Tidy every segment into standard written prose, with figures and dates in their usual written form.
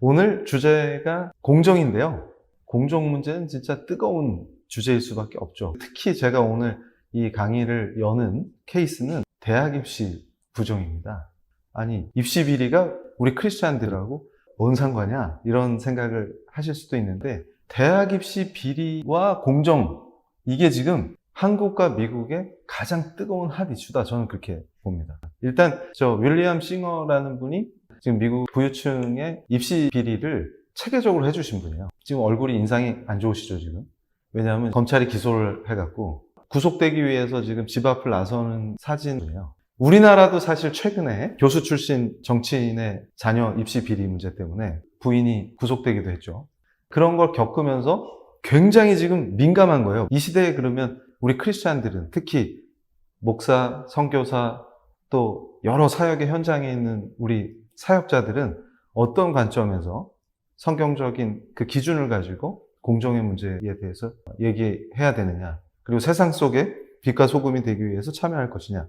오늘 주제가 공정인데요. 공정 문제는 진짜 뜨거운 주제일 수밖에 없죠. 특히 제가 오늘 이 강의를 여는 케이스는 대학 입시 부정입니다. 아니, 입시 비리가 우리 크리스찬들하고 뭔 상관이야? 이런 생각을 하실 수도 있는데, 대학 입시 비리와 공정, 이게 지금 한국과 미국의 가장 뜨거운 핫 이슈다. 저는 그렇게 봅니다. 일단 저 윌리엄 싱어라는 분이 지금 미국 부유층의 입시 비리를 체계적으로 해주신 분이에요. 지금 얼굴이 인상이 안 좋으시죠, 지금? 왜냐하면 검찰이 기소를 해갖고 구속되기 위해서 지금 집 앞을 나서는 사진이에요. 우리나라도 사실 최근에 교수 출신 정치인의 자녀 입시 비리 문제 때문에 부인이 구속되기도 했죠. 그런 걸 겪으면서 굉장히 지금 민감한 거예요. 이 시대에 그러면 우리 크리스찬들은, 특히 목사, 선교사, 또 여러 사역의 현장에 있는 우리 사역자들은 어떤 관점에서 성경적인 그 기준을 가지고 공정의 문제에 대해서 얘기해야 되느냐, 그리고 세상 속에 빛과 소금이 되기 위해서 참여할 것이냐,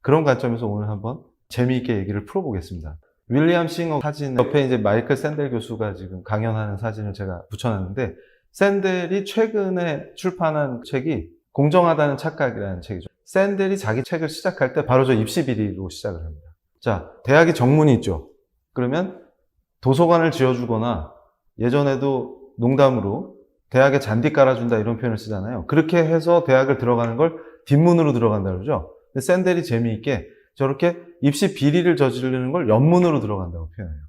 그런 관점에서 오늘 한번 재미있게 얘기를 풀어보겠습니다. 윌리엄 싱어 사진 옆에 이제 마이클 샌델 교수가 지금 강연하는 사진을 제가 붙여놨는데, 샌델이 최근에 출판한 책이 공정하다는 착각이라는 책이죠. 샌델이 자기 책을 시작할 때 바로 저 입시 비리로 시작을 합니다. 자, 대학이 정문이 있죠. 그러면 도서관을 지어주거나, 예전에도 농담으로 대학에 잔디 깔아준다 이런 표현을 쓰잖아요. 그렇게 해서 대학을 들어가는 걸 뒷문으로 들어간다 그러죠. 근데 샌델이 재미있게 저렇게 입시 비리를 저지르는 걸 옆문으로 들어간다고 표현해요.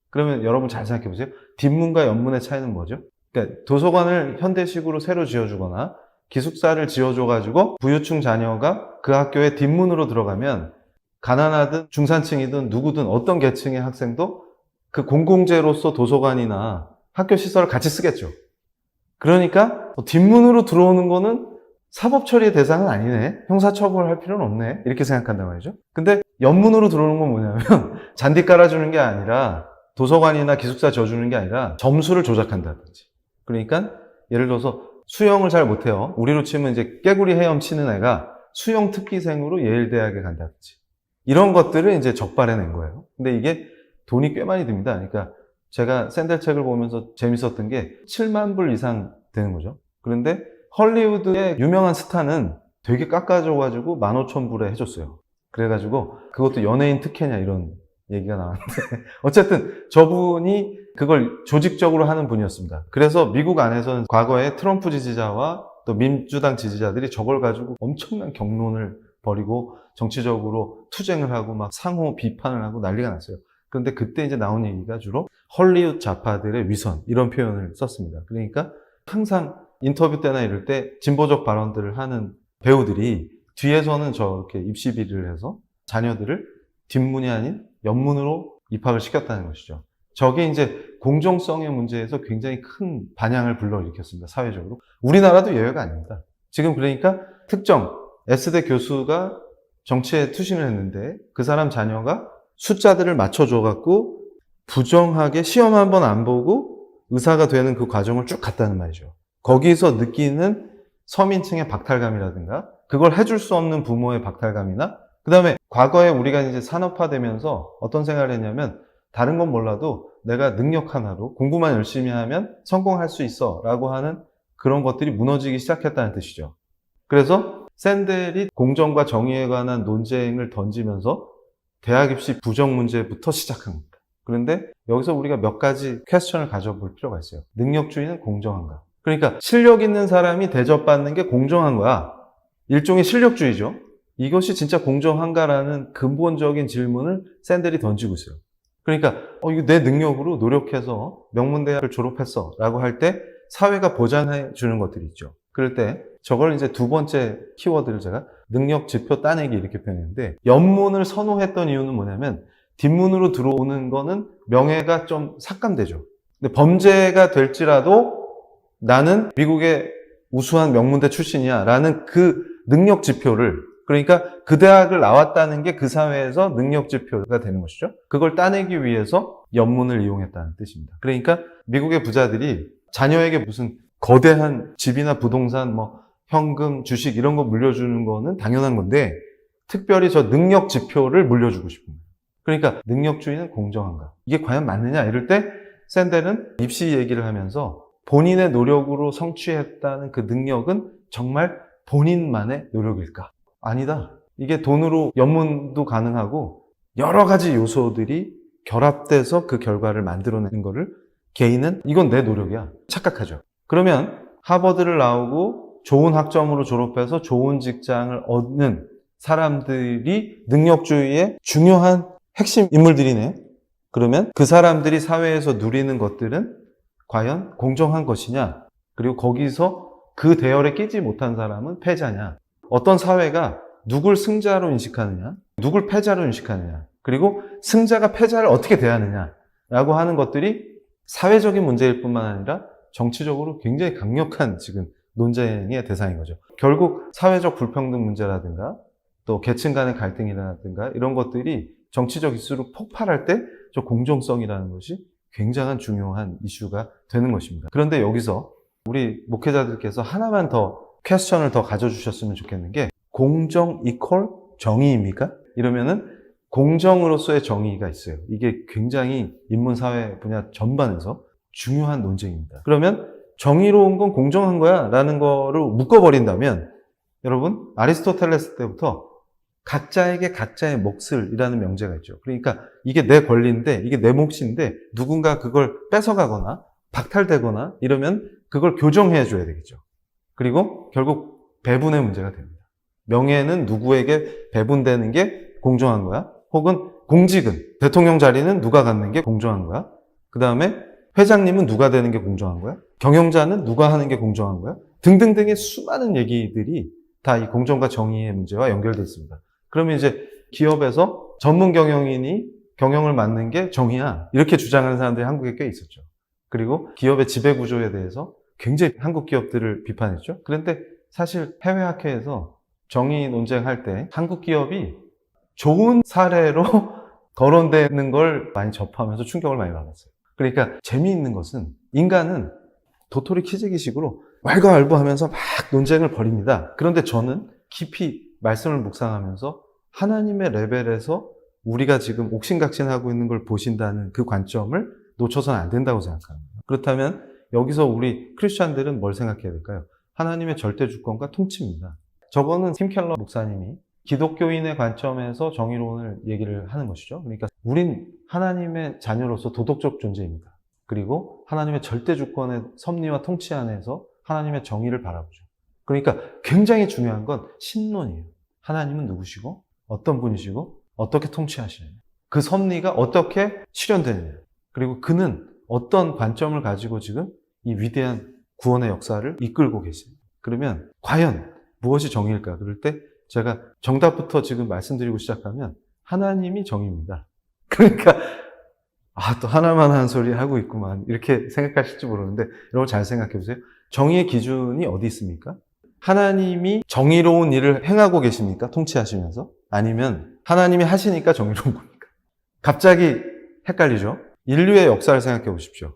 그러면 여러분 잘 생각해 보세요. 뒷문과 옆문의 차이는 뭐죠? 그러니까 도서관을 현대식으로 새로 지어주거나 기숙사를 지어줘가지고 부유층 자녀가 그 학교의 뒷문으로 들어가면 가난하든 중산층이든 누구든 어떤 계층의 학생도 그 공공재로서 도서관이나 학교 시설을 같이 쓰겠죠. 그러니까 뒷문으로 들어오는 거는 사법 처리의 대상은 아니네, 형사처벌할 필요는 없네, 이렇게 생각한단 말이죠. 근데 옆문으로 들어오는 건 뭐냐면 잔디 깔아주는 게 아니라, 도서관이나 기숙사 지어주는 게 아니라 점수를 조작한다든지, 그러니까 예를 들어서 수영을 잘 못해요. 우리로 치면 이제 깨구리 헤엄치는 애가 수영 특기생으로 예일대학에 간다든지, 이런 것들을 이제 적발해낸 거예요. 근데 이게 돈이 꽤 많이 듭니다. 그러니까 제가 샌델 책을 보면서 재밌었던 게 7만 불 이상 되는 거죠. 그런데 헐리우드의 유명한 스타는 되게 깎아줘가지고 15,000불에 해줬어요. 그래가지고 그것도 연예인 특혜냐 이런 얘기가 나왔는데 어쨌든 저분이 그걸 조직적으로 하는 분이었습니다. 그래서 미국 안에서는 과거에 트럼프 지지자와 또 민주당 지지자들이 저걸 가지고 엄청난 격론을 벌이고 정치적으로 투쟁을 하고 막 상호 비판을 하고 난리가 났어요. 그런데 그때 이제 나온 얘기가 주로 헐리우드 좌파들의 위선, 이런 표현을 썼습니다. 그러니까 항상 인터뷰 때나 이럴 때 진보적 발언들을 하는 배우들이 뒤에서는 저렇게 입시 비리를 해서 자녀들을 뒷문이 아닌 옆문으로 입학을 시켰다는 것이죠. 저게 이제 공정성의 문제에서 굉장히 큰 반향을 불러일으켰습니다, 사회적으로. 우리나라도 예외가 아닙니다. 지금 그러니까 특정 S대 교수가 정치에 투신을 했는데 그 사람 자녀가 숫자들을 맞춰줘갖고 부정하게 시험 한 번 안 보고 의사가 되는 그 과정을 쭉 갔다는 말이죠. 거기서 느끼는 서민층의 박탈감이라든가, 그걸 해줄 수 없는 부모의 박탈감이나, 그 다음에 과거에 우리가 이제 산업화되면서 어떤 생각을 했냐면, 다른 건 몰라도 내가 능력 하나로 공부만 열심히 하면 성공할 수 있어 라고 하는 그런 것들이 무너지기 시작했다는 뜻이죠. 그래서 샌델이 공정과 정의에 관한 논쟁을 던지면서 대학 입시 부정 문제부터 시작한 겁니다. 그런데 여기서 우리가 몇 가지 퀘스천을 가져볼 필요가 있어요. 능력주의는 공정한가? 그러니까 실력 있는 사람이 대접받는 게 공정한 거야. 일종의 실력주의죠. 이것이 진짜 공정한가라는 근본적인 질문을 샌델이 던지고 있어요. 그러니까 이거 내 능력으로 노력해서 명문대학을 졸업했어 라고 할 때 사회가 보장해 주는 것들이 있죠. 그럴 때 저걸 이제 두 번째 키워드를 제가 능력 지표 따내기 이렇게 표현했는데, 옆문을 선호했던 이유는 뭐냐면 뒷문으로 들어오는 거는 명예가 좀 삭감되죠. 근데 범죄가 될지라도 나는 미국의 우수한 명문대 출신이야 라는 그 능력 지표를, 그러니까 그 대학을 나왔다는 게 그 사회에서 능력 지표가 되는 것이죠. 그걸 따내기 위해서 옆문을 이용했다는 뜻입니다. 그러니까 미국의 부자들이 자녀에게 무슨 거대한 집이나 부동산, 현금, 주식 이런 거 물려주는 거는 당연한 건데, 특별히 저 능력 지표를 물려주고 싶은 거예요. 그러니까 능력주의는 공정한가? 이게 과연 맞느냐? 이럴 때 샌델은 입시 얘기를 하면서 본인의 노력으로 성취했다는 그 능력은 정말 본인만의 노력일까? 아니다. 이게 돈으로 연문도 가능하고 여러 가지 요소들이 결합돼서 그 결과를 만들어내는 거를 개인은 이건 내 노력이야 착각하죠. 그러면 하버드를 나오고 좋은 학점으로 졸업해서 좋은 직장을 얻는 사람들이 능력주의의 중요한 핵심 인물들이네. 그러면 그 사람들이 사회에서 누리는 것들은 과연 공정한 것이냐? 그리고 거기서 그 대열에 끼지 못한 사람은 패자냐? 어떤 사회가 누굴 승자로 인식하느냐? 누굴 패자로 인식하느냐? 그리고 승자가 패자를 어떻게 대하느냐라고 하는 것들이 사회적인 문제일 뿐만 아니라 정치적으로 굉장히 강력한 지금 논쟁의 대상인 거죠. 결국 사회적 불평등 문제라든가 또 계층 간의 갈등이라든가 이런 것들이 정치적 이슈로 폭발할 때 저 공정성이라는 것이 굉장한 중요한 이슈가 되는 것입니다. 그런데 여기서 우리 목회자들께서 하나만 더 퀘스천을 더 가져주셨으면 좋겠는 게 공정 이퀄 정의입니까? 이러면은 공정으로서의 정의가 있어요. 이게 굉장히 인문사회 분야 전반에서 중요한 논쟁입니다. 그러면 정의로운 건 공정한 거야 라는 거로 묶어버린다면 여러분 아리스토텔레스 때부터 각자에게 각자의 몫을이라는 명제가 있죠. 그러니까 이게 내 권리인데 이게 내 몫인데 누군가 그걸 뺏어가거나 박탈되거나 이러면 그걸 교정해 줘야 되겠죠. 그리고 결국 배분의 문제가 됩니다. 명예는 누구에게 배분되는 게 공정한 거야? 혹은 공직은 대통령 자리는 누가 갖는 게 공정한 거야? 그 다음에 회장님은 누가 되는 게 공정한 거야? 경영자는 누가 하는 게 공정한 거야? 등등등의 수많은 얘기들이 다 이 공정과 정의의 문제와 연결되어 있습니다. 그러면 이제 기업에서 전문 경영인이 경영을 맡는 게 정의야. 이렇게 주장하는 사람들이 한국에 꽤 있었죠. 그리고 기업의 지배 구조에 대해서 굉장히 한국 기업들을 비판했죠. 그런데 사실 해외 학회에서 정의 논쟁할 때 한국 기업이 좋은 사례로 거론되는 걸 많이 접하면서 충격을 많이 받았어요. 그러니까 재미있는 것은 인간은 도토리 키재기식으로 왈가왈부하면서 막 논쟁을 벌입니다. 그런데 저는 깊이 말씀을 묵상하면서 하나님의 레벨에서 우리가 지금 옥신각신하고 있는 걸 보신다는 그 관점을 놓쳐서는 안 된다고 생각합니다. 그렇다면 여기서 우리 크리스찬들은 뭘 생각해야 될까요? 하나님의 절대 주권과 통치입니다. 저거는 팀 켈러 목사님이 기독교인의 관점에서 정의론을 얘기를 하는 것이죠. 그러니까 우린 하나님의 자녀로서 도덕적 존재입니다. 그리고 하나님의 절대 주권의 섭리와 통치 안에서 하나님의 정의를 바라보죠. 그러니까 굉장히 중요한 건 신론이에요. 하나님은 누구시고 어떤 분이시고 어떻게 통치하시느냐. 그 섭리가 어떻게 실현되느냐. 그리고 그는 어떤 관점을 가지고 지금 이 위대한 구원의 역사를 이끌고 계십니다. 그러면 과연 무엇이 정의일까? 그럴 때 제가 정답부터 지금 말씀드리고 시작하면 하나님이 정의입니다. 그러니까 또 하나만 한 소리 하고 있구만 이렇게 생각하실지 모르는데 여러분 잘 생각해 보세요. 정의의 기준이 어디 있습니까? 하나님이 정의로운 일을 행하고 계십니까? 통치하시면서? 아니면 하나님이 하시니까 정의로운 겁니까? 갑자기 헷갈리죠? 인류의 역사를 생각해 보십시오.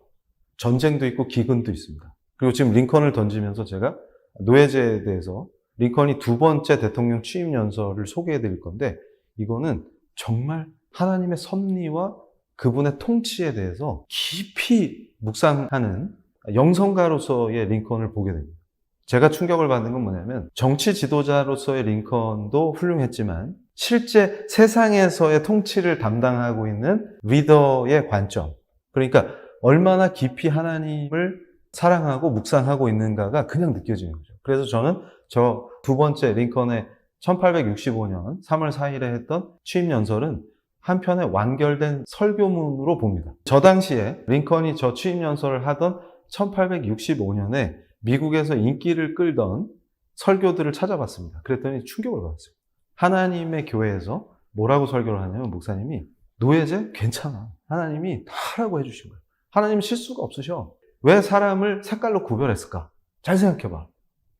전쟁도 있고 기근도 있습니다. 그리고 지금 링컨을 던지면서 제가 노예제에 대해서 링컨이 두 번째 대통령 취임 연설을 소개해 드릴 건데 이거는 정말 하나님의 섭리와 그분의 통치에 대해서 깊이 묵상하는 영성가로서의 링컨을 보게 됩니다. 제가 충격을 받는 건 뭐냐면 정치 지도자로서의 링컨도 훌륭했지만 실제 세상에서의 통치를 담당하고 있는 리더의 관점, 그러니까 얼마나 깊이 하나님을 사랑하고 묵상하고 있는가가 그냥 느껴지는 거죠. 그래서 저는 저 두 번째 링컨의 1865년 3월 4일에 했던 취임 연설은 한편의 완결된 설교문으로 봅니다. 저 당시에 링컨이 저 취임 연설을 하던 1865년에 미국에서 인기를 끌던 설교들을 찾아봤습니다. 그랬더니 충격을 받았어요. 하나님의 교회에서 뭐라고 설교를 하냐면 목사님이 노예제 괜찮아. 하나님이 다 하라고 해주신 거예요. 하나님 실수가 없으셔. 왜 사람을 색깔로 구별했을까? 잘 생각해봐.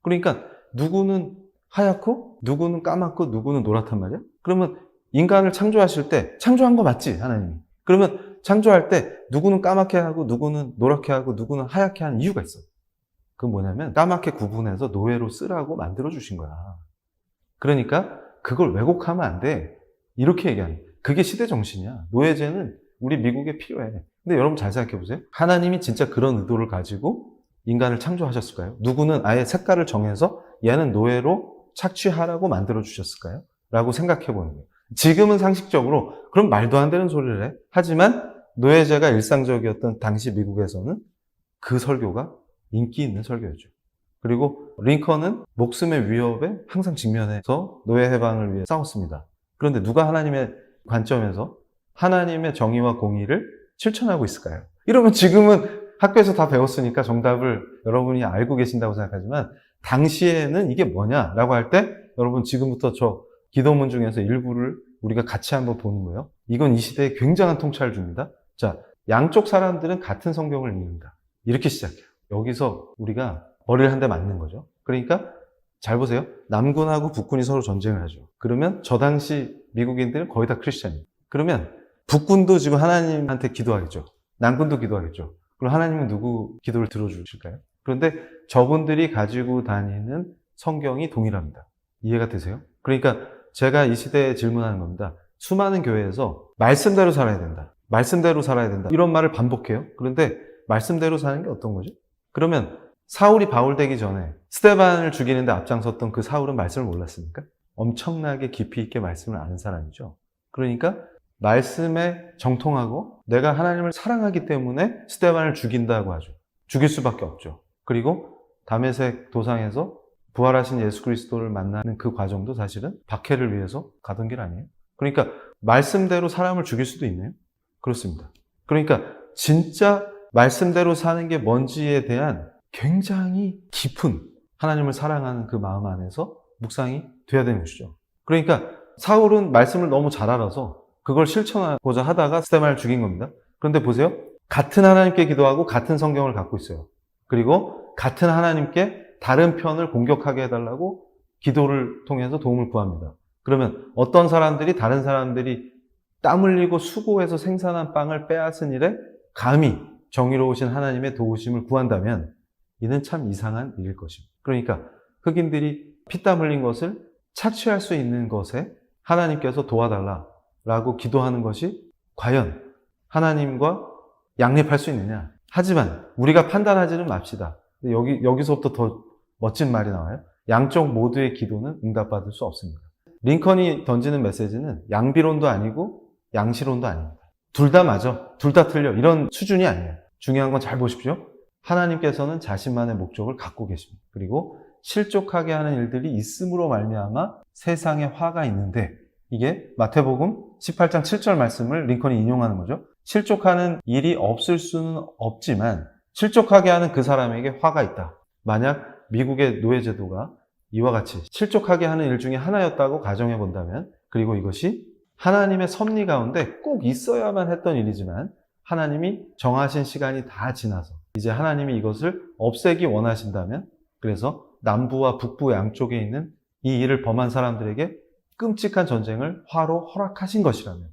그러니까 누구는 하얗고 누구는 까맣고 누구는 노랗단 말이야. 그러면 인간을 창조하실 때 창조한 거 맞지? 하나님이. 그러면 창조할 때 누구는 까맣게 하고 누구는 노랗게 하고 누구는 하얗게 하는 이유가 있어. 그건 뭐냐면 까맣게 구분해서 노예로 쓰라고 만들어 주신 거야. 그러니까 그걸 왜곡하면 안 돼. 이렇게 얘기하는 거야. 그게 시대 정신이야. 노예제는 우리 미국에 필요해. 근데 여러분 잘 생각해 보세요. 하나님이 진짜 그런 의도를 가지고 인간을 창조하셨을까요? 누구는 아예 색깔을 정해서 얘는 노예로 착취하라고 만들어 주셨을까요? 라고 생각해 보는 거예요. 지금은 상식적으로 그럼 말도 안 되는 소리를 해. 하지만 노예제가 일상적이었던 당시 미국에서는 그 설교가 인기 있는 설교였죠. 그리고 링컨은 목숨의 위협에 항상 직면해서 노예 해방을 위해 싸웠습니다. 그런데 누가 하나님의 관점에서 하나님의 정의와 공의를 실천하고 있을까요? 이러면 지금은 학교에서 다 배웠으니까 정답을 여러분이 알고 계신다고 생각하지만 당시에는 이게 뭐냐라고 할 때 여러분 지금부터 저 기도문 중에서 일부를 우리가 같이 한번 보는 거예요. 이건 이 시대에 굉장한 통찰을 줍니다. 자, 양쪽 사람들은 같은 성경을 읽는다. 이렇게 시작해요. 여기서 우리가 머리를 한 대 맞는 거죠. 그러니까 잘 보세요. 남군하고 북군이 서로 전쟁을 하죠. 그러면 저 당시 미국인들은 거의 다 크리스찬이에요. 그러면 북군도 지금 하나님한테 기도하겠죠. 남군도 기도하겠죠. 그럼 하나님은 누구 기도를 들어주실까요? 그런데 저분들이 가지고 다니는 성경이 동일합니다. 이해가 되세요? 그러니까 제가 이 시대에 질문하는 겁니다. 수많은 교회에서 말씀대로 살아야 된다. 말씀대로 살아야 된다. 이런 말을 반복해요. 그런데 말씀대로 사는 게 어떤 거죠? 그러면 사울이 바울 되기 전에 스데반을 죽이는데 앞장섰던 그 사울은 말씀을 몰랐습니까? 엄청나게 깊이 있게 말씀을 아는 사람이죠. 그러니까 말씀에 정통하고 내가 하나님을 사랑하기 때문에 스데반을 죽인다고 하죠. 죽일 수밖에 없죠. 그리고 다메섹 도상에서 부활하신 예수 그리스도를 만나는 그 과정도 사실은 박해를 위해서 가던 길 아니에요? 그러니까 말씀대로 사람을 죽일 수도 있네요. 그렇습니다. 그러니까 진짜 말씀대로 사는 게 뭔지에 대한 굉장히 깊은 하나님을 사랑하는 그 마음 안에서 묵상이 돼야 되는 것이죠. 그러니까 사울은 말씀을 너무 잘 알아서 그걸 실천하고자 하다가 스데반을 죽인 겁니다. 그런데 보세요. 같은 하나님께 기도하고 같은 성경을 갖고 있어요. 그리고 같은 하나님께 다른 편을 공격하게 해달라고 기도를 통해서 도움을 구합니다. 그러면 어떤 사람들이 다른 사람들이 땀 흘리고 수고해서 생산한 빵을 빼앗은 일에 감히 정의로우신 하나님의 도우심을 구한다면 이는 참 이상한 일일 것입니다. 그러니까 흑인들이 피땀 흘린 것을 착취할 수 있는 것에 하나님께서 도와달라라고 기도하는 것이 과연 하나님과 양립할 수 있느냐? 하지만 우리가 판단하지는 맙시다. 여기서부터 더 멋진 말이 나와요. 양쪽 모두의 기도는 응답받을 수 없습니다. 링컨이 던지는 메시지는 양비론도 아니고 양시론도 아닙니다. 둘 다 맞아. 둘 다 틀려. 이런 수준이 아니에요. 중요한 건 잘 보십시오. 하나님께서는 자신만의 목적을 갖고 계십니다. 그리고 실족하게 하는 일들이 있음으로 말미암아 세상에 화가 있는데 이게 마태복음 18장 7절 말씀을 링컨이 인용하는 거죠. 실족하는 일이 없을 수는 없지만 실족하게 하는 그 사람에게 화가 있다. 만약 미국의 노예제도가 이와 같이 실족하게 하는 일 중에 하나였다고 가정해 본다면 그리고 이것이 하나님의 섭리 가운데 꼭 있어야만 했던 일이지만 하나님이 정하신 시간이 다 지나서 이제 하나님이 이것을 없애기 원하신다면 그래서 남부와 북부 양쪽에 있는 이 일을 범한 사람들에게 끔찍한 전쟁을 화로 허락하신 것이라면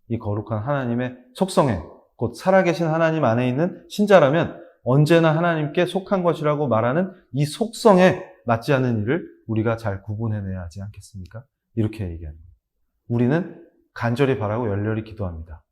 이 거룩한 하나님의 속성에 곧 살아계신 하나님 안에 있는 신자라면 언제나 하나님께 속한 것이라고 말하는 이 속성에 맞지 않는 일을 우리가 잘 구분해내야 하지 않겠습니까? 이렇게 얘기합니다. 우리는 간절히 바라고 열렬히 기도합니다.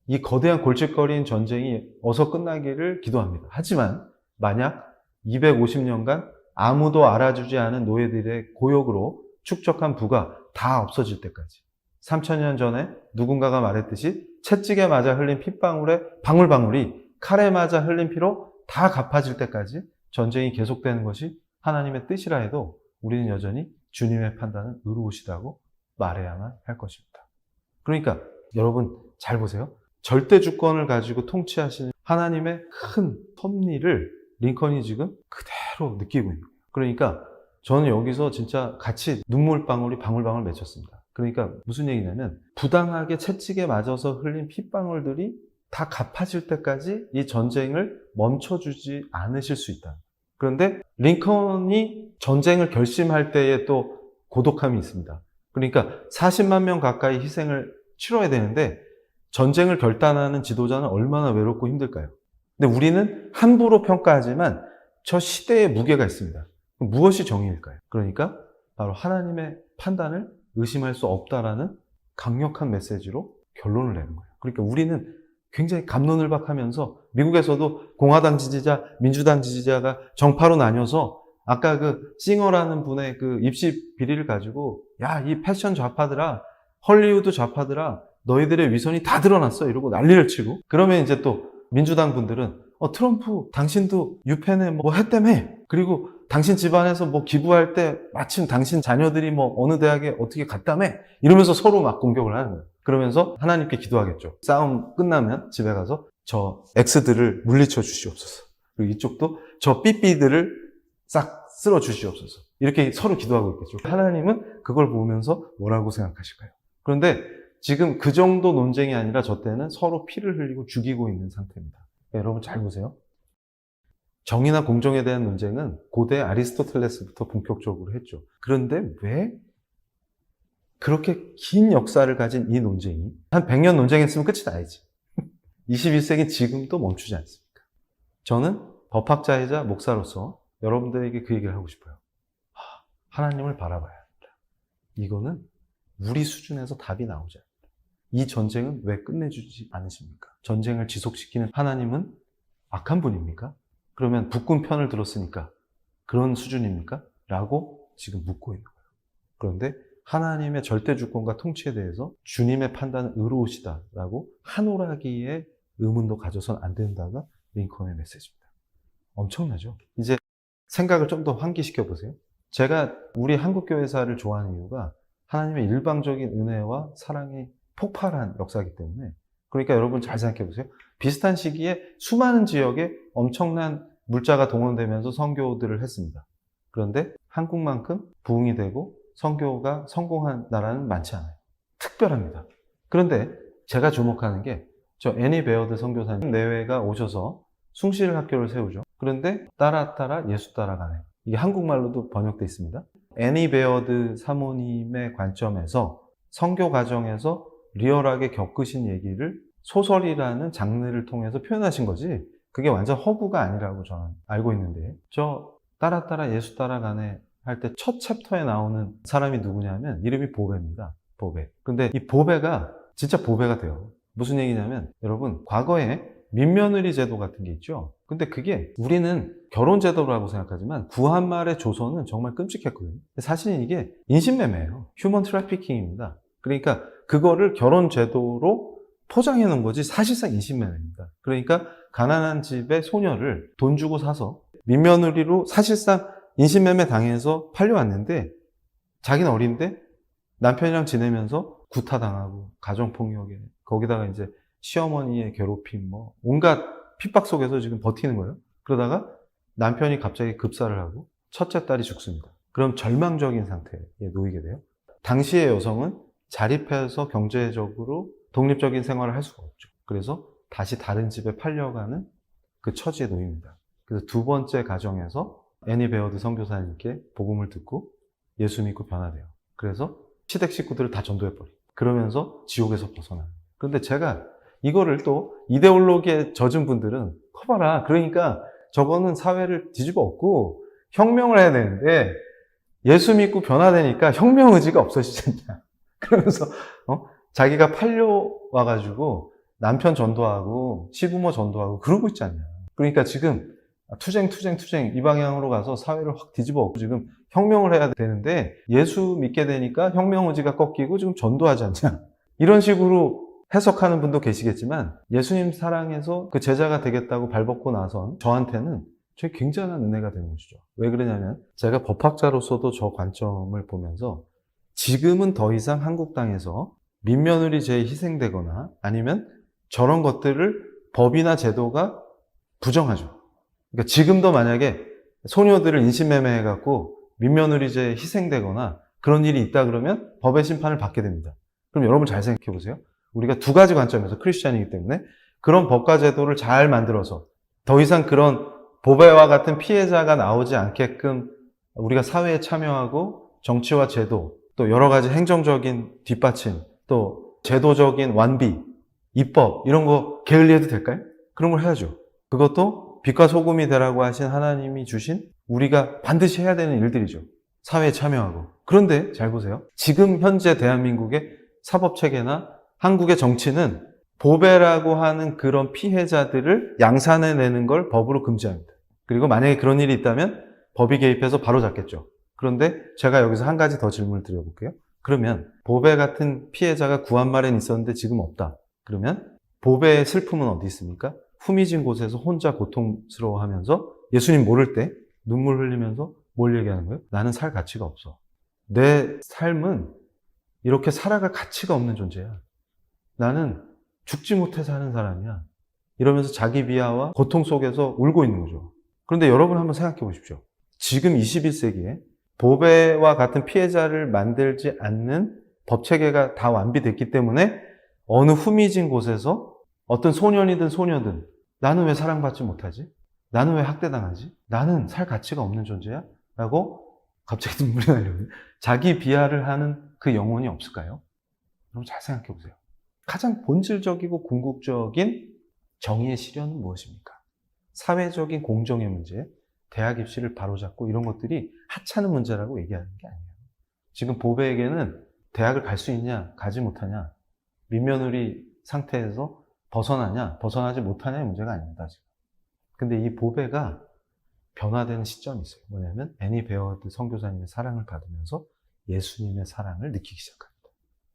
이 거대한 골칫거리인 전쟁이 어서 끝나기를 기도합니다. 하지만 만약 250년간 아무도 알아주지 않은 노예들의 고역으로 축적한 부가 다 없어질 때까지 3000년 전에 누군가가 말했듯이 채찍에 맞아 흘린 핏방울의 방울방울이 칼에 맞아 흘린 피로 다 갚아질 때까지 전쟁이 계속되는 것이 하나님의 뜻이라 해도 우리는 여전히 주님의 판단은 의로우시다고 말해야만 할 것입니다. 그러니까 여러분 잘 보세요. 절대 주권을 가지고 통치하시는 하나님의 큰 섭리를 링컨이 지금 그대로 느끼고 있는 거예요. 그러니까 저는 여기서 진짜 같이 눈물방울이 방울방울 맺혔습니다. 그러니까 무슨 얘기냐면 부당하게 채찍에 맞아서 흘린 핏방울들이 다 갚아질 때까지 이 전쟁을 멈춰주지 않으실 수 있다. 그런데 링컨이 전쟁을 결심할 때에 또 고독함이 있습니다. 그러니까 40만 명 가까이 희생을 치러야 되는데 전쟁을 결단하는 지도자는 얼마나 외롭고 힘들까요? 근데 우리는 함부로 평가하지만 저 시대에 무게가 있습니다. 무엇이 정의일까요? 그러니까 바로 하나님의 판단을 의심할 수 없다라는 강력한 메시지로 결론을 내는 거예요. 그러니까 우리는 굉장히 갑론을박하면서 미국에서도 공화당 지지자, 민주당 지지자가 정파로 나뉘어서 아까 그 싱어라는 분의 그 입시 비리를 가지고 야, 이 패션 좌파들아, 헐리우드 좌파들아, 너희들의 위선이 다 드러났어 이러고 난리를 치고 그러면 이제 또 민주당 분들은 트럼프 당신도 유펜에 뭐 했다며 그리고 당신 집안에서 뭐 기부할 때 마침 당신 자녀들이 뭐 어느 대학에 어떻게 갔다며 이러면서 서로 막 공격을 하는 거예요. 그러면서 하나님께 기도하겠죠. 싸움 끝나면 집에 가서 저 X들을 물리쳐 주시옵소서. 그리고 이쪽도 저 삐삐들을 싹 쓸어 주시옵소서. 이렇게 서로 기도하고 있겠죠. 하나님은 그걸 보면서 뭐라고 생각하실까요? 그런데 지금 그 정도 논쟁이 아니라 저 때는 서로 피를 흘리고 죽이고 있는 상태입니다. 여러분 잘 보세요. 정의나 공정에 대한 논쟁은 고대 아리스토텔레스부터 본격적으로 했죠. 그런데 왜 그렇게 긴 역사를 가진 이 논쟁이 한 100년 논쟁했으면 끝이 나야지. 21세기 지금도 멈추지 않습니까? 저는 법학자이자 목사로서 여러분들에게 그 얘기를 하고 싶어요. 하나님을 바라봐야 합니다. 이거는 우리 수준에서 답이 나오지 않습니다. 이 전쟁은 왜 끝내주지 않으십니까? 전쟁을 지속시키는 하나님은 악한 분입니까? 그러면 북군 편을 들었으니까 그런 수준입니까? 라고 지금 묻고 있는 거예요. 그런데 하나님의 절대 주권과 통치에 대해서 주님의 판단은 의로우시다라고 한오라기의 의문도 가져선 안 된다가 링컨의 메시지입니다. 엄청나죠? 이제 생각을 좀 더 환기시켜 보세요. 제가 우리 한국교회사를 좋아하는 이유가 하나님의 일방적인 은혜와 사랑이 폭발한 역사이기 때문에 그러니까 여러분 잘 생각해 보세요. 비슷한 시기에 수많은 지역에 엄청난 물자가 동원되면서 선교들을 했습니다. 그런데 한국만큼 부흥이 되고 선교가 성공한 나라는 많지 않아요. 특별합니다. 그런데 제가 주목하는 게 저 애니 베어드 선교사님 내외가 오셔서 숭실 학교를 세우죠. 그런데 따라 예수 따라가네. 이게 한국말로도 번역되어 있습니다. 애니 베어드 사모님의 관점에서 선교 과정에서 리얼하게 겪으신 얘기를 소설이라는 장르를 통해서 표현하신 거지 그게 완전 허구가 아니라고 저는 알고 있는데 저 따라 예수 따라가네 할 때 첫 챕터에 나오는 사람이 누구냐면 이름이 보배입니다. 보배. 근데 이 보배가 진짜 보배가 돼요. 무슨 얘기냐면 여러분 과거에 민며느리 제도 같은 게 있죠. 근데 그게 우리는 결혼 제도라고 생각하지만 구한말의 조선은 정말 끔찍했거든요. 사실 이게 인신매매예요. 휴먼 트래피킹입니다. 그러니까 그거를 결혼 제도로 포장해 놓은 거지 사실상 인신매매입니다. 그러니까 가난한 집의 소녀를 돈 주고 사서 민며느리로 사실상 인신매매 당해서 팔려왔는데 자기는 어린데 남편이랑 지내면서 구타당하고 가정폭력에 거기다가 이제 시어머니의 괴롭힘 뭐 온갖 핍박 속에서 지금 버티는 거예요. 그러다가 남편이 갑자기 급사를 하고 첫째 딸이 죽습니다. 그럼 절망적인 상태에 놓이게 돼요. 당시의 여성은 자립해서 경제적으로 독립적인 생활을 할 수가 없죠. 그래서 다시 다른 집에 팔려가는 그 처지에 놓입니다. 그래서 두 번째 가정에서 애니 베어드 선교사님께 복음을 듣고 예수 믿고 변화돼요. 그래서 시댁 식구들을 다 전도해버려요. 그러면서 지옥에서 벗어나요. 그런데 제가 이거를 또 이데올로기에 젖은 분들은 커봐라. 그러니까 저거는 사회를 뒤집어 엎고 혁명을 해야 되는데 예수 믿고 변화되니까 혁명 의지가 없어지잖냐. 그러면서 자기가 팔려와가지고 남편 전도하고 시부모 전도하고 그러고 있지 않냐. 그러니까 지금 투쟁 이 방향으로 가서 사회를 확 뒤집어 엎고 지금 혁명을 해야 되는데 예수 믿게 되니까 혁명 의지가 꺾이고 지금 전도하지 않냐. 이런 식으로 해석하는 분도 계시겠지만 예수님 사랑해서 그 제자가 되겠다고 발벗고 나선 저한테는 굉장한 은혜가 되는 것이죠. 왜 그러냐면 제가 법학자로서도 저 관점을 보면서 지금은 더 이상 한국 땅에서 민며느리 제에 희생되거나 아니면 저런 것들을 법이나 제도가 부정하죠. 그러니까 지금도 만약에 소녀들을 인신매매해갖고 민며느리제에 희생되거나 그런 일이 있다 그러면 법의 심판을 받게 됩니다. 그럼 여러분 잘 생각해 보세요. 우리가 두 가지 관점에서 크리스찬이기 때문에 그런 법과 제도를 잘 만들어서 더 이상 그런 보배와 같은 피해자가 나오지 않게끔 우리가 사회에 참여하고 정치와 제도 또 여러 가지 행정적인 뒷받침 또 제도적인 완비, 입법 이런 거 게을리해도 될까요? 그런 걸 해야죠. 그것도 빛과 소금이 되라고 하신 하나님이 주신 우리가 반드시 해야 되는 일들이죠. 사회에 참여하고. 그런데 잘 보세요. 지금 현재 대한민국의 사법체계나 한국의 정치는 보배라고 하는 그런 피해자들을 양산해내는 걸 법으로 금지합니다. 그리고 만약에 그런 일이 있다면 법이 개입해서 바로 잡겠죠. 그런데 제가 여기서 한 가지 더 질문을 드려볼게요. 그러면 보배 같은 피해자가 구한 말엔 있었는데 지금 없다. 그러면 보배의 슬픔은 어디 있습니까? 후미진 곳에서 혼자 고통스러워하면서 예수님 모를 때 눈물 흘리면서 뭘 얘기하는 거예요? 나는 살 가치가 없어. 내 삶은 이렇게 살아갈 가치가 없는 존재야. 나는 죽지 못해 사는 사람이야. 이러면서 자기 비하와 고통 속에서 울고 있는 거죠. 그런데 여러분 한번 생각해 보십시오. 지금 21세기에 보배와 같은 피해자를 만들지 않는 법 체계가 다 완비됐기 때문에 어느 후미진 곳에서 어떤 소년이든 소녀든 나는 왜 사랑받지 못하지? 나는 왜 학대당하지? 나는 살 가치가 없는 존재야? 라고 갑자기 눈물이 나려고 자기 비하를 하는 그 영혼이 없을까요? 여러분 잘 생각해 보세요. 가장 본질적이고 궁극적인 정의의 실현은 무엇입니까? 사회적인 공정의 문제, 대학 입시를 바로잡고 이런 것들이 하찮은 문제라고 얘기하는 게 아니에요. 지금 보배에게는 대학을 갈 수 있냐, 가지 못하냐, 민며느리 상태에서 벗어나냐, 벗어나지 못하냐의 문제가 아닙니다. 지금. 근데 이 보배가 변화되는 시점이 있어요. 뭐냐면 애니 베어드 선교사님의 사랑을 받으면서 예수님의 사랑을 느끼기 시작합니다.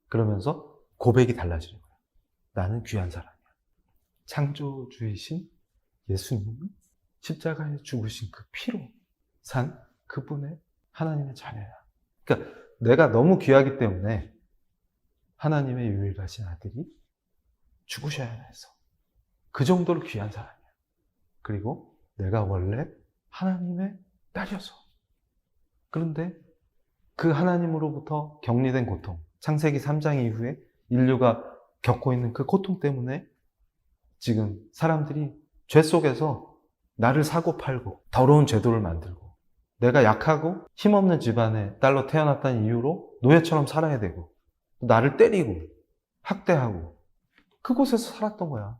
그러면서 고백이 달라지는 거예요. 나는 귀한 사람이야. 창조주이신 예수님은 십자가에 죽으신 그 피로 산 그분의 하나님의 자녀야. 그러니까 내가 너무 귀하기 때문에 하나님의 유일하신 아들이 죽으셔야 해서 그 정도로 귀한 사람이야. 그리고 내가 원래 하나님의 딸이어서. 그런데 그 하나님으로부터 격리된 고통, 창세기 3장 이후에 인류가 겪고 있는 그 고통 때문에 지금 사람들이 죄 속에서 나를 사고 팔고 더러운 제도를 만들고 내가 약하고 힘없는 집안의 딸로 태어났다는 이유로 노예처럼 살아야 되고 나를 때리고 학대하고 그곳에서 살았던 거야.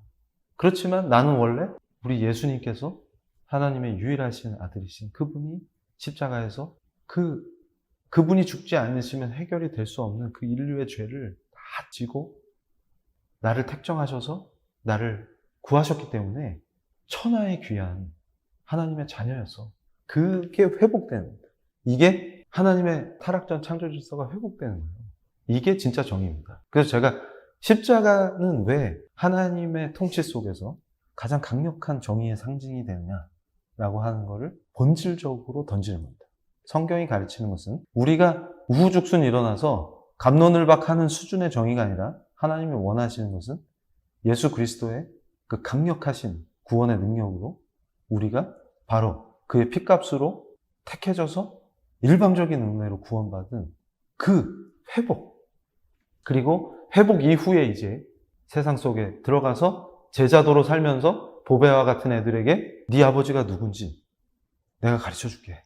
그렇지만 나는 원래 우리 예수님께서 하나님의 유일하신 아들이신 그분이 십자가에서 그분이 죽지 않으시면 해결이 될 수 없는 그 인류의 죄를 다 지고 나를 택정하셔서 나를 구하셨기 때문에 천하의 귀한 하나님의 자녀였어. 그게 회복되는 겁니다. 이게 하나님의 타락전 창조 질서가 회복되는 거예요. 이게 진짜 정의입니다. 그래서 제가 십자가는 왜 하나님의 통치 속에서 가장 강력한 정의의 상징이 되느냐라고 하는 것을 본질적으로 던지는 겁니다. 성경이 가르치는 것은 우리가 우후죽순 일어나서 갑론을박하는 수준의 정의가 아니라 하나님이 원하시는 것은 예수 그리스도의 그 강력하신 구원의 능력으로 우리가 바로 그의 핏값으로 택해져서 일방적인 은혜로 구원받은 그 회복, 그리고 회복 이후에 이제 세상 속에 들어가서 제자도로 살면서 보배와 같은 애들에게 네 아버지가 누군지 내가 가르쳐줄게.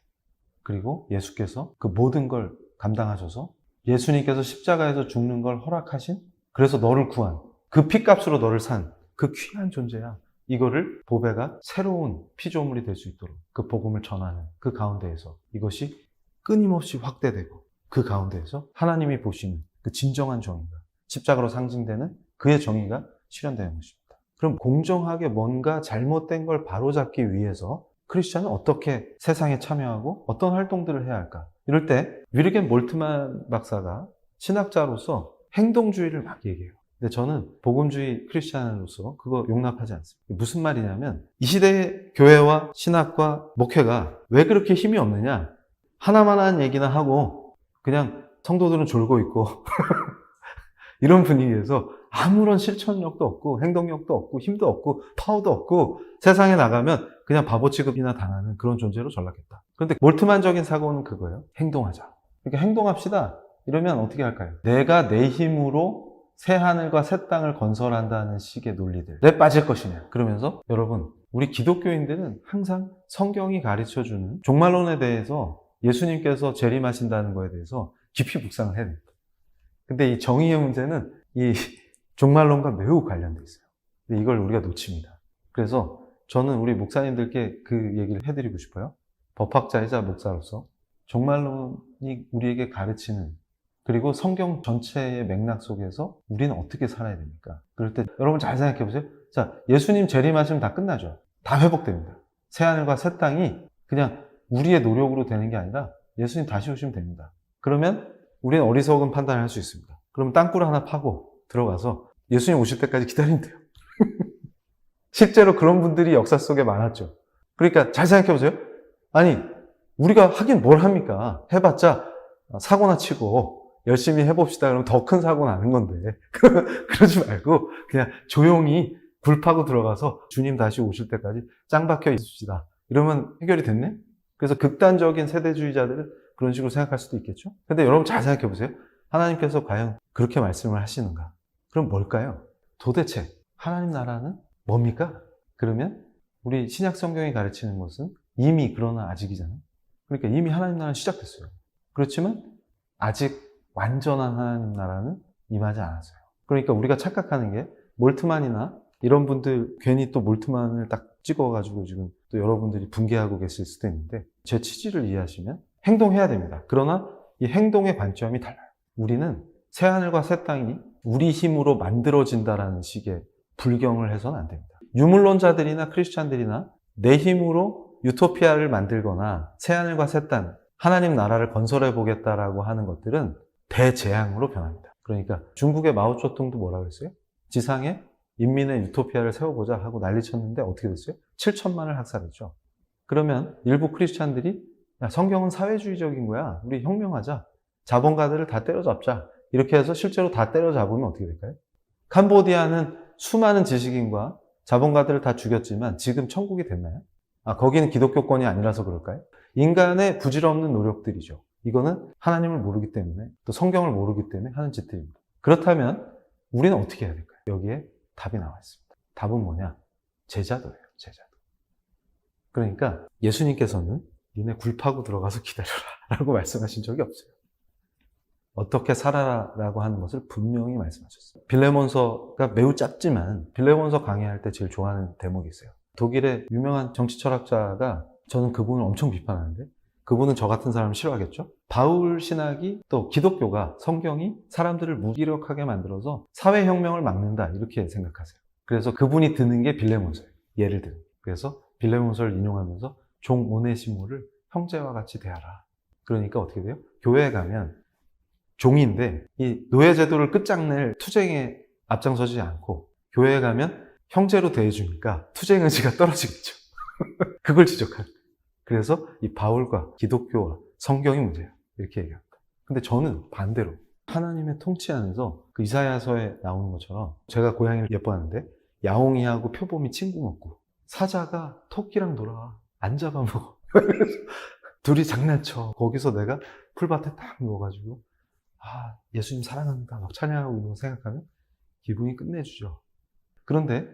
그리고 예수께서 그 모든 걸 감당하셔서 예수님께서 십자가에서 죽는 걸 허락하신, 그래서 너를 구한, 그 핏값으로 너를 산 그 귀한 존재야. 이거를 보배가 새로운 피조물이 될 수 있도록 그 복음을 전하는 그 가운데에서 이것이 끊임없이 확대되고 그 가운데에서 하나님이 보시는 그 진정한 정의가 십자가로 상징되는 그의 정의가 실현되는 것입니다. 그럼 공정하게 뭔가 잘못된 걸 바로잡기 위해서 크리스천은 어떻게 세상에 참여하고 어떤 활동들을 해야 할까? 이럴 때 위르겐 몰트만 박사가 신학자로서 행동주의를 막 얘기해요. 근데 저는 복음주의 크리스찬으로서 그거 용납하지 않습니다. 무슨 말이냐면 이 시대의 교회와 신학과 목회가 왜 그렇게 힘이 없느냐? 하나만 한 얘기나 하고 그냥 성도들은 졸고 있고 이런 분위기에서 아무런 실천력도 없고 행동력도 없고 힘도 없고 파워도 없고 세상에 나가면 그냥 바보 취급이나 당하는 그런 존재로 전락했다. 그런데 몰트만적인 사고는 그거예요. 행동하자. 그러니까 행동합시다. 이러면 어떻게 할까요? 내가 내 힘으로 새 하늘과 새 땅을 건설한다는 식의 논리들. 내 빠질 것이냐. 그러면서 여러분, 우리 기독교인들은 항상 성경이 가르쳐주는 종말론에 대해서 예수님께서 재림하신다는 거에 대해서 깊이 묵상을 해야 됩니다. 근데 이 정의의 문제는 이 종말론과 매우 관련돼 있어요. 근데 이걸 우리가 놓칩니다. 그래서 저는 우리 목사님들께 그 얘기를 해드리고 싶어요. 법학자이자 목사로서 종말론이 우리에게 가르치는 그리고 성경 전체의 맥락 속에서 우리는 어떻게 살아야 됩니까? 그럴 때 여러분 잘 생각해 보세요. 자, 예수님 재림하시면 다 끝나죠. 다 회복됩니다. 새하늘과 새 땅이 그냥 우리의 노력으로 되는 게 아니라 예수님 다시 오시면 됩니다. 그러면 우리는 어리석은 판단을 할 수 있습니다. 그럼 땅굴 하나 파고 들어가서 예수님 오실 때까지 기다리면 돼요. 실제로 그런 분들이 역사 속에 많았죠. 그러니까 잘 생각해 보세요. 아니, 우리가 하긴 뭘 합니까? 해봤자 사고나 치고 열심히 해봅시다. 그러면 더 큰 사고 나는 건데. 그러지 말고 그냥 조용히 굴 파고 들어가서 주님 다시 오실 때까지 짱 박혀 있읍시다. 이러면 해결이 됐네? 그래서 극단적인 세대주의자들은 그런 식으로 생각할 수도 있겠죠? 근데 여러분 잘 생각해 보세요. 하나님께서 과연 그렇게 말씀을 하시는가? 그럼 뭘까요? 도대체 하나님 나라는 뭡니까? 그러면 우리 신약 성경이 가르치는 것은 이미 그러나 아직이잖아요. 그러니까 이미 하나님 나라는 시작됐어요. 그렇지만 아직 완전한 하나님 나라는 임하지 않았어요. 그러니까 우리가 착각하는 게 몰트만이나 이런 분들 괜히 또 몰트만을 딱 찍어가지고 지금 또 여러분들이 붕괴하고 계실 수도 있는데 제 취지를 이해하시면 행동해야 됩니다. 그러나 이 행동의 관점이 달라요. 우리는 새하늘과 새 땅이 우리 힘으로 만들어진다라는 식의 불경을 해서는 안 됩니다. 유물론자들이나 크리스찬들이나 내 힘으로 유토피아를 만들거나 새하늘과 새 땅, 하나님 나라를 건설해 보겠다라고 하는 것들은 대재앙으로 변합니다. 그러니까 중국의 마오쩌둥도 뭐라 그랬어요? 지상에 인민의 유토피아를 세워보자 하고 난리쳤는데 어떻게 됐어요? 7천만을 학살했죠. 그러면 일부 크리스찬들이 야, 성경은 사회주의적인 거야. 우리 혁명하자. 자본가들을 다 때려잡자. 이렇게 해서 실제로 다 때려잡으면 어떻게 될까요? 캄보디아는 수많은 지식인과 자본가들을 다 죽였지만 지금 천국이 됐나요? 거기는 기독교권이 아니라서 그럴까요? 인간의 부질없는 노력들이죠. 이거는 하나님을 모르기 때문에 또 성경을 모르기 때문에 하는 짓들입니다. 그렇다면 우리는 어떻게 해야 될까요? 여기에 답이 나와 있습니다. 답은 뭐냐? 제자도예요. 제자도. 그러니까 예수님께서는 니네 굴 파고 들어가서 기다려라 라고 말씀하신 적이 없어요. 어떻게 살아라 라고 하는 것을 분명히 말씀하셨어요. 빌레몬서가 매우 짧지만 빌레몬서 강의할 때 제일 좋아하는 대목이 있어요. 독일의 유명한 정치 철학자가 저는 그분을 엄청 비판하는데 그분은 저 같은 사람을 싫어하겠죠? 바울 신학이 또 기독교가 성경이 사람들을 무기력하게 만들어서 사회혁명을 막는다 이렇게 생각하세요. 그래서 그분이 드는 게 빌레몬서예요. 예를 들면. 그래서 빌레몬서를 인용하면서 종 오네시모를 형제와 같이 대하라. 그러니까 어떻게 돼요? 교회에 가면 종인데 이 노예제도를 끝장낼 투쟁에 앞장서지 않고 교회에 가면 형제로 대해주니까 투쟁 의지가 떨어지겠죠. 그걸 지적하는 거예요. 그래서 이 바울과 기독교와 성경이 문제예요. 이렇게 얘기합니다. 근데 저는 반대로 하나님의 통치 안에서 그 이사야서에 나오는 것처럼 제가 고양이를 예뻐하는데 야옹이하고 표범이 친구 먹고 사자가 토끼랑 놀아 안 잡아먹어. 둘이 장난쳐. 거기서 내가 풀밭에 딱 누워가지고 예수님 사랑한다 막 찬양하고 있는 거 생각하면 기분이 끝내주죠. 그런데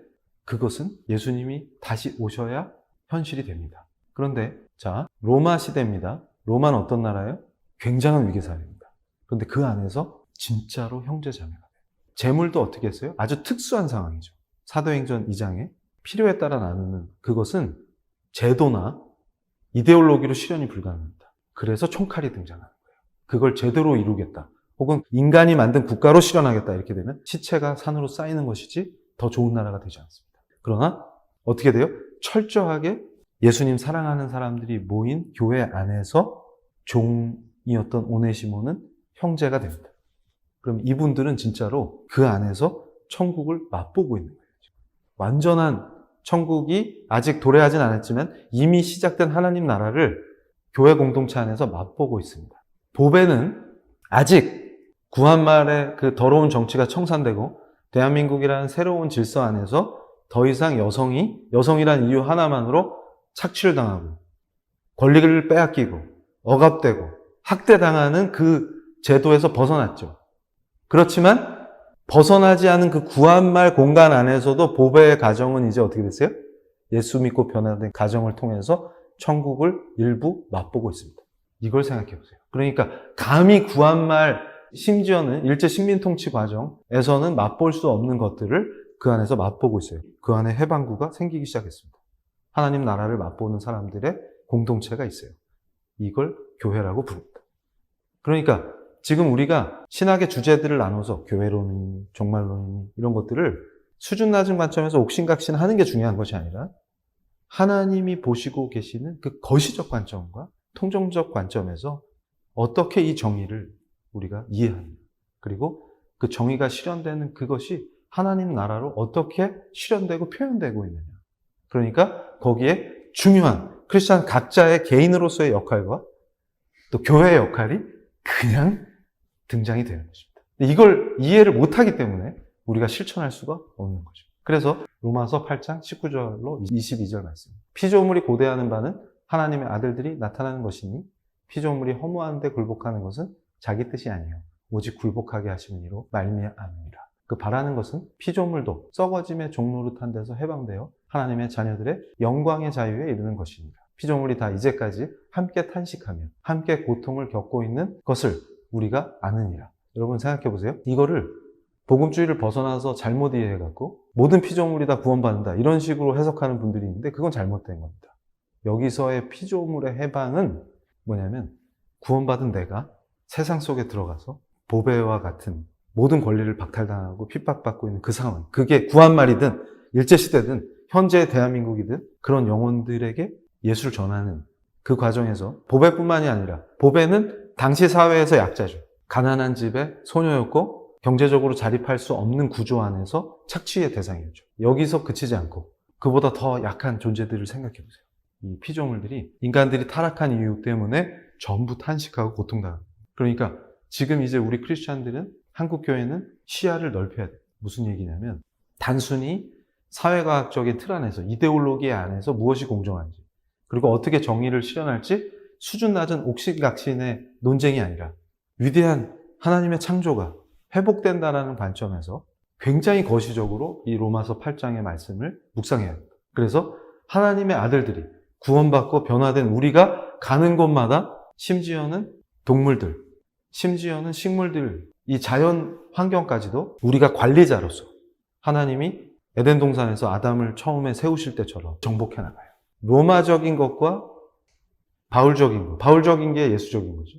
그것은 예수님이 다시 오셔야 현실이 됩니다. 그런데 자, 로마 시대입니다. 로마는 어떤 나라예요? 굉장한 위계사회입니다. 그런데 그 안에서 진짜로 형제자매가 돼요. 재물도 어떻게 했어요? 아주 특수한 상황이죠. 사도행전 2장에 필요에 따라 나누는 그것은 제도나 이데올로기로 실현이 불가능합니다. 그래서 총칼이 등장하는 거예요. 그걸 제대로 이루겠다. 혹은 인간이 만든 국가로 실현하겠다 이렇게 되면 시체가 산으로 쌓이는 것이지 더 좋은 나라가 되지 않습니다. 그러나 어떻게 돼요? 철저하게 예수님 사랑하는 사람들이 모인 교회 안에서 종이었던 오네시모는 형제가 됩니다. 그럼 이분들은 진짜로 그 안에서 천국을 맛보고 있는 거예요. 완전한 천국이 아직 도래하진 않았지만 이미 시작된 하나님 나라를 교회 공동체 안에서 맛보고 있습니다. 보배는 아직 구한말의 그 더러운 정치가 청산되고 대한민국이라는 새로운 질서 안에서 더 이상 여성이란 이유 하나만으로 착취를 당하고 권리를 빼앗기고 억압되고 학대당하는 그 제도에서 벗어났죠. 그렇지만 벗어나지 않은 그 구한말 공간 안에서도 보배의 가정은 이제 어떻게 됐어요? 예수 믿고 변화된 가정을 통해서 천국을 일부 맛보고 있습니다. 이걸 생각해 보세요. 그러니까 감히 구한말 심지어는 일제 식민통치 과정에서는 맛볼 수 없는 것들을 그 안에서 맛보고 있어요. 그 안에 해방구가 생기기 시작했습니다. 하나님 나라를 맛보는 사람들의 공동체가 있어요. 이걸 교회라고 부릅니다. 그러니까 지금 우리가 신학의 주제들을 나눠서 교회론이니 종말론이니 이런 것들을 수준 낮은 관점에서 옥신각신하는 게 중요한 것이 아니라 하나님이 보시고 계시는 그 거시적 관점과 통정적 관점에서 어떻게 이 정의를 우리가 이해하는가, 그리고 그 정의가 실현되는 그것이 하나님 나라로 어떻게 실현되고 표현되고 있느냐. 그러니까 거기에 중요한 크리스찬 각자의 개인으로서의 역할과 또 교회의 역할이 그냥 등장이 되는 것입니다. 이걸 이해를 못하기 때문에 우리가 실천할 수가 없는 거죠. 그래서 로마서 8장 19절로 22절 말씀. 피조물이 고대하는 바는 하나님의 아들들이 나타나는 것이니 피조물이 허무한 데 굴복하는 것은 자기 뜻이 아니요 오직 굴복하게 하시는 이로 말미암으니라. 그 바라는 것은 피조물도 썩어짐의 종노릇한 데서 해방되어 하나님의 자녀들의 영광의 자유에 이르는 것입니다. 피조물이 다 이제까지 함께 탄식하며 함께 고통을 겪고 있는 것을 우리가 아느니라. 여러분 생각해 보세요. 이거를 복음주의를 벗어나서 잘못 이해해갖고 모든 피조물이 다 구원받는다 이런 식으로 해석하는 분들이 있는데 그건 잘못된 겁니다. 여기서의 피조물의 해방은 뭐냐면 구원받은 내가 세상 속에 들어가서 보배와 같은 모든 권리를 박탈당하고 핍박받고 있는 그 상황, 그게 구한말이든 일제시대든 현재 대한민국이든 그런 영혼들에게 예수를 전하는 그 과정에서 보배뿐만이 아니라 보배는 당시 사회에서 약자죠. 가난한 집의 소녀였고 경제적으로 자립할 수 없는 구조 안에서 착취의 대상이었죠. 여기서 그치지 않고 그보다 더 약한 존재들을 생각해 보세요. 이 피조물들이 인간들이 타락한 이유 때문에 전부 탄식하고 고통당합니다. 그러니까 지금 이제 우리 크리스찬들은 한국 교회는 시야를 넓혀야 돼요. 무슨 얘기냐면 단순히 사회과학적인 틀 안에서 이데올로기 안에서 무엇이 공정한지 그리고 어떻게 정의를 실현할지 수준 낮은 옥신각신의 논쟁이 아니라 위대한 하나님의 창조가 회복된다라는 관점에서 굉장히 거시적으로 이 로마서 8장의 말씀을 묵상해야 합니다. 그래서 하나님의 아들들이 구원받고 변화된 우리가 가는 곳마다 심지어는 동물들, 심지어는 식물들, 이 자연 환경까지도 우리가 관리자로서 하나님이 에덴 동산에서 아담을 처음에 세우실 때처럼 정복해 나가요. 로마적인 것과 바울적인 게 예수적인 거죠.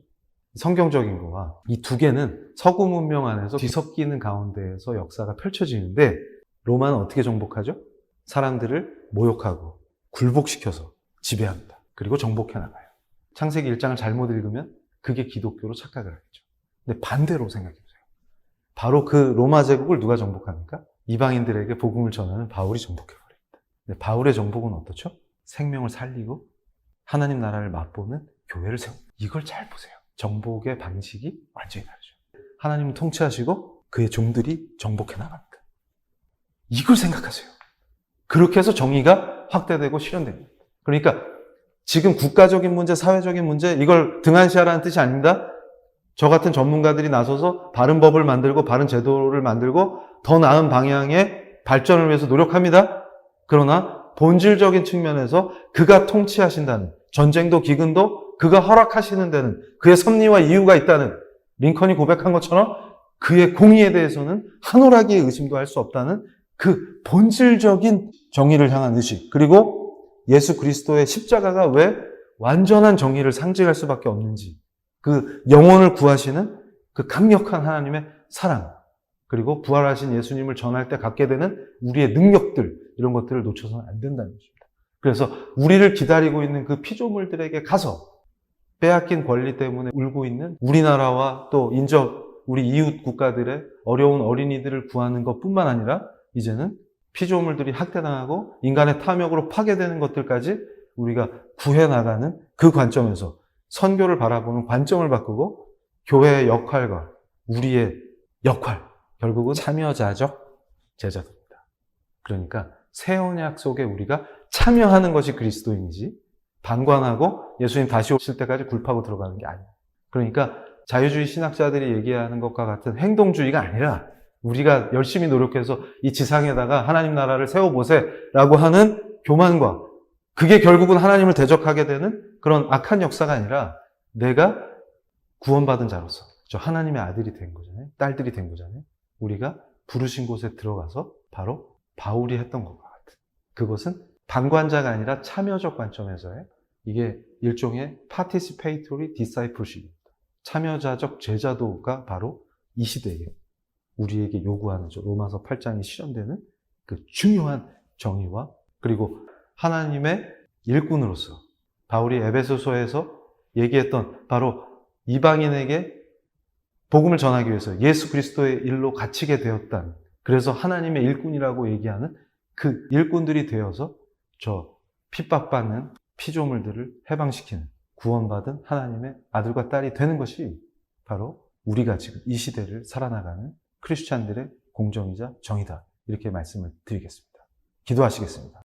성경적인 거와 이 두 개는 서구 문명 안에서 뒤섞이는 가운데에서 역사가 펼쳐지는데 로마는 어떻게 정복하죠? 사람들을 모욕하고 굴복시켜서 지배합니다. 그리고 정복해 나가요. 창세기 1장을 잘못 읽으면 그게 기독교로 착각을 하겠죠. 근데 반대로 생각해 보세요. 바로 그 로마 제국을 누가 정복합니까? 이방인들에게 복음을 전하는 바울이 정복해버립니다. 근데 바울의 정복은 어떻죠? 생명을 살리고 하나님 나라를 맛보는 교회를 세웁니다. 이걸 잘 보세요. 정복의 방식이 완전히 다르죠. 하나님은 통치하시고 그의 종들이 정복해 나갑니다. 이걸 생각하세요. 그렇게 해서 정의가 확대되고 실현됩니다. 그러니까 지금 국가적인 문제, 사회적인 문제 이걸 등한시하라는 뜻이 아닙니다. 저 같은 전문가들이 나서서 바른 법을 만들고 바른 제도를 만들고 더 나은 방향의 발전을 위해서 노력합니다. 그러나 본질적인 측면에서 그가 통치하신다는 전쟁도 기근도 그가 허락하시는 데는 그의 섭리와 이유가 있다는 링컨이 고백한 것처럼 그의 공의에 대해서는 한 오라기의 의심도 할 수 없다는 그 본질적인 정의를 향한 의식, 그리고 예수 그리스도의 십자가가 왜 완전한 정의를 상징할 수밖에 없는지, 그 영혼을 구하시는 그 강력한 하나님의 사랑, 그리고 부활하신 예수님을 전할 때 갖게 되는 우리의 능력들, 이런 것들을 놓쳐서는 안 된다는 것입니다. 그래서 우리를 기다리고 있는 그 피조물들에게 가서 빼앗긴 권리 때문에 울고 있는 우리나라와 또 우리 이웃 국가들의 어려운 어린이들을 구하는 것뿐만 아니라 이제는 피조물들이 학대당하고 인간의 탐욕으로 파괴되는 것들까지 우리가 구해나가는 그 관점에서 선교를 바라보는 관점을 바꾸고 교회의 역할과 우리의 역할, 결국은 참여자적 제자도입니다. 그러니까 새 언약 속에 우리가 참여하는 것이 그리스도인이지 방관하고 예수님 다시 오실 때까지 굴파고 들어가는 게 아니에요. 그러니까 자유주의 신학자들이 얘기하는 것과 같은 행동주의가 아니라 우리가 열심히 노력해서 이 지상에다가 하나님 나라를 세워보세 라고 하는 교만과 그게 결국은 하나님을 대적하게 되는 그런 악한 역사가 아니라 내가 구원받은 자로서 저 하나님의 아들이 된 거잖아요. 딸들이 된 거잖아요. 우리가 부르신 곳에 들어가서 바로 바울이 했던 것과 같은, 그것은 방관자가 아니라 참여적 관점에서의 이게 일종의 participatory discipleship입니다. 참여자적 제자도가 바로 이 시대에 우리에게 요구하는 로마서 8장이 실현되는 그 중요한 정의와, 그리고 하나님의 일꾼으로서 바울이 에베소서에서 얘기했던 바로 이방인에게 복음을 전하기 위해서 예수 그리스도의 일로 갇히게 되었다는, 그래서 하나님의 일꾼이라고 얘기하는 그 일꾼들이 되어서 저 핍박받는 피조물들을 해방시키는, 구원받은 하나님의 아들과 딸이 되는 것이 바로 우리가 지금 이 시대를 살아나가는 크리스찬들의 공정이자 정의다. 이렇게 말씀을 드리겠습니다. 기도하시겠습니다.